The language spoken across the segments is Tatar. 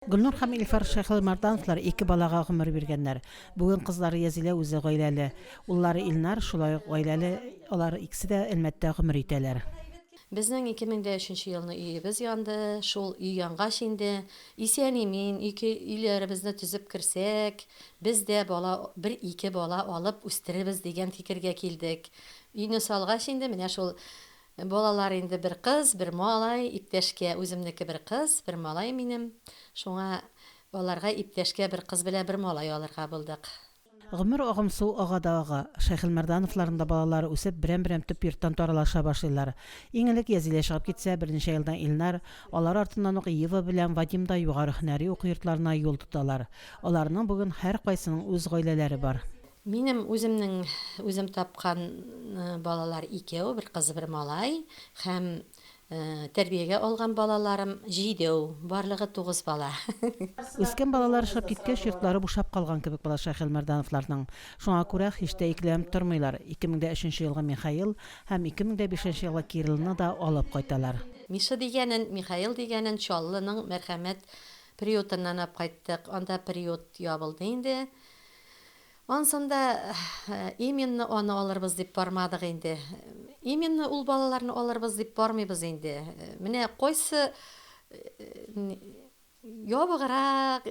Гөлнур һәм Илфар Шәйхелмардановлар ике балага гомер биргәннәр. Бүген кызлары Язилә үзе гаиләле. Уллары Илнар шулай ук гаиләле. Алар икесе дә Әлмәттә гомер итәләр. Безнең 2003 елны өебез янды, шул өй янгач инде, исән-имин өйләребезне төзеп керсәк, без дә бер-ике бала алып үстеребез дигән фикергә килдек. Өйне салгач инде менә шул балалар инде бер кыз, бер малай, иптәшкә үземнеке бер кыз, бер малай минем. Шуңа аларга иптәшкә бер кыз белән бер малай алырга булдык. Гомер агымсу агада ага. Шәйхелмардановларның да балалары үсеп берәм-берәм төп йорттан таралыша башлыйлар. Иң элек Язилә чыгып китсә, берничә елдан Илнар, алар артыннан ук Ева белән Вадим да югары һөнәри уку йортларына юл тоталар. Аларның бүген һәр кайсының үз гаиләләре бар. Минем үзем тапкан балалар икәү, бер кыз, бер малай һәм тәрбиягә алган балаларым 7, барлыгы 9 бала. Үскән балалар чыгып киткәч, йортлары бушап калган кебек була Шәйхелмардановларның. Шуңа күрә һич тә икеләнеп тормыйлар. 2003 елгы Михаил һәм 2005 елгы Кириллны да алып кайталар. Миша дигәнен, Михаил дигәнен Чаллының мәрхәмәт приютыннан алып кайттык. Анда приют ябылды инде. Ансында именно аны алырбыз дип бармадык инде. Именно ул балаларны алырбыз дип бармыйбыз инде. Менә койсы ябыграк,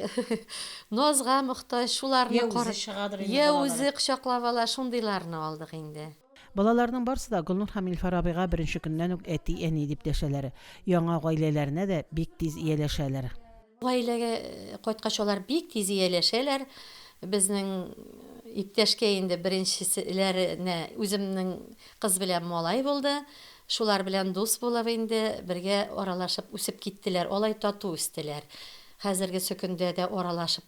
назга мохтаҗ, шуларны үзе кочаклап ала, шундыйларны алдык инде. Балаларның барысы да Гөлнур һәм Илфар абыйга беренче көннән үк әти-әни дип дәшәләр. Яңа гаиләләренә дә бик тиз ияләшәләр. Гаиләгә кайткач алар бик тиз ияләшәләр. Безнең иптәшкә инде беренчеселәренә үземнең кыз белән малай булды. Шулар белән дус булып инде бергә аралашып үсеп киттеләр. Алай тату үстеләр. Хәзерге сөкендә дә аралашып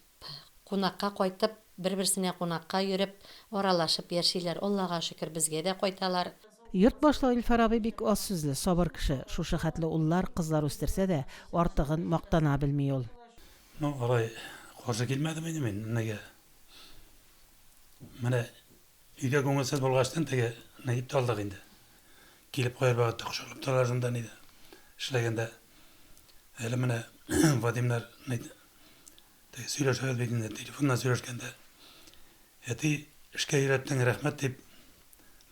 кунакка кайтып, бер-берсенә кунакка йөреп, аралашып яшиләр. Аллага шөкер, безгә дә кайталар. Йорт башлыгы Илфар абый бик аз сүзле, сабыр кеше. Шушы хәтле уллар, кызлар үстерсә дә, артыгын мактана белми ул. Алай каршы килмәдем инде мин нигә. Менә өйдә күңелсез булгачтан теге дип талдык инде. Килеп куяр вакытта кушылып торалар шунда иде. Эшләгәндә әле менә Вадимнар теге сөйләшәбез бит инде, телефоннан сөйләшкәндә. Әти эшкә өйрәттең, рәхмәт дип.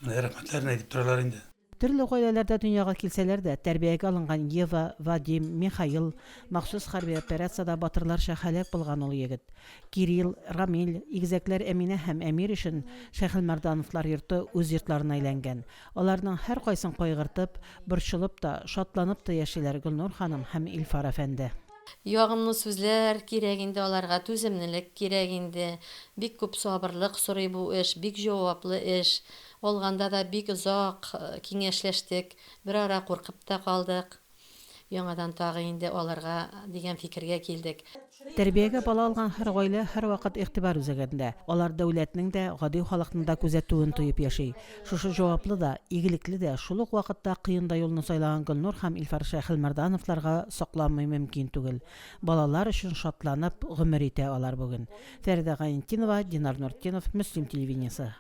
Менә рәхмәтләрне әйтеп торалар инде. Төрле гаиләләрдә дөньяга килсәләр дә, тәрбиягә алынган Ева, Вадим, Михаил, махсус хәрби операциядә батырларча һәлак булган ул егет. Кирилл, Рамил, игезәкләр Әминә һәм Әмир өчен Шәйхелмардановлар йорты үз йортларына әйләнгән. Аларның һәр кайсын кайгыртып, борчылып та, шатланып та яшиләр Гөлнур ханым һәм Илфар әфәнде. Ягымлы сүзләр кирәк инде аларга, түземлелек кирәк инде. Бик күп сабырлык сорый бу эш, бик җаваплы эш. Алганда да бик озак киңәшләштек, бер ара куркып та калдык. Яңадан тагы инде аларга дигән фикергә килдек. Тәрбиягә бала алган һәр гаилә һәр вакыт игътибар үзәгендә. Алар дәүләтнең дә, гади халыкның да күзәтүен тоеп яши. Шушы җаваплы да, игелекле дә, шул ук вакытта кыен да юлны сайлаган Гөлнур һәм Илфар Шәйхелмардановларга сакламый мөмкин түгел. Балалар өчен шатланып гомер итә алар бүген. Фәридә Гаентинова, Динар Нуртдинов, Мөслим телевидениесе.